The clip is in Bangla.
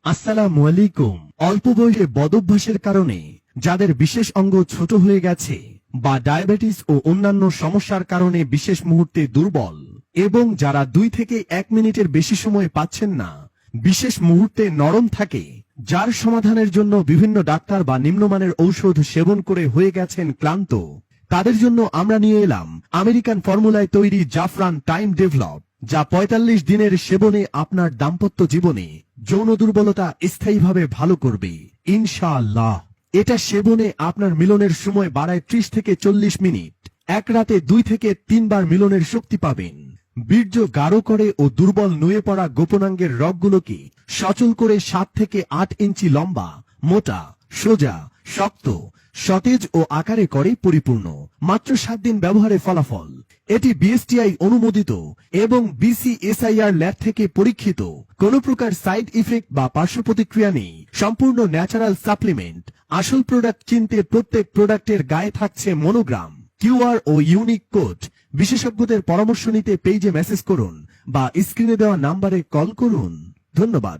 আসসালামু আলাইকুম। অল্প বয়সে বদভ্যাসের কারণে যাদের বিশেষ অঙ্গ ছোট হয়ে গেছে বা ডায়াবেটিস ও অন্যান্য সমস্যার কারণে বিশেষ মুহূর্তে দুর্বল এবং যারা 2 থেকে 1 মিনিটের বেশি সময় পাচ্ছেন না, বিশেষ মুহূর্তে নরম থাকে, যার সমাধানের জন্য বিভিন্ন ডাক্তার বা নিম্নমানের ঔষধ সেবন করে হয়ে গেছেন ক্লান্ত, তাদের জন্য আমরা নিয়ে এলাম আমেরিকান ফর্মুলায় তৈরি জাফরান টাইম ডেভেলপ, যা 45 দিনের সেবনে আপনার দাম্পত্য জীবনে যৌন দুর্বলতা স্থায়ীভাবে ভালো করবে ইনশাআল্লাহ। এটা সেবনে আপনার মিলনের সময় বাড়ায় 30 থেকে 40 মিনিট। এক রাতে 2 থেকে 3 বার মিলনের শক্তি পাবেন। বীর্য গাঢ় করে ও দুর্বল নুয়ে পড়া গোপনাঙ্গের রগগুলোকে সচল করে 7 থেকে 8 ইঞ্চি লম্বা, মোটা, সোজা, শক্ত, সতেজ ও আকারে করে পরিপূর্ণ। মাত্র 7 দিন ব্যবহারে ফলাফল। এটি বিএসটিআই অনুমোদিত এবং বিসিএসআইআর ল্যাব থেকে পরীক্ষিত। কোন প্রকার সাইড ইফেক্ট বা পার্শ্ব প্রতিক্রিয়া নেই। সম্পূর্ণ ন্যাচারাল সাপ্লিমেন্ট। আসল প্রোডাক্ট চিনতে প্রত্যেক প্রোডাক্টের গায়ে থাকছে মনোগ্রাম, কিউআর ও ইউনিক কোড। বিশেষজ্ঞদের পরামর্শ নিতে পেজে মেসেজ করুন বা স্ক্রিনে দেওয়া নাম্বারে কল করুন। ধন্যবাদ।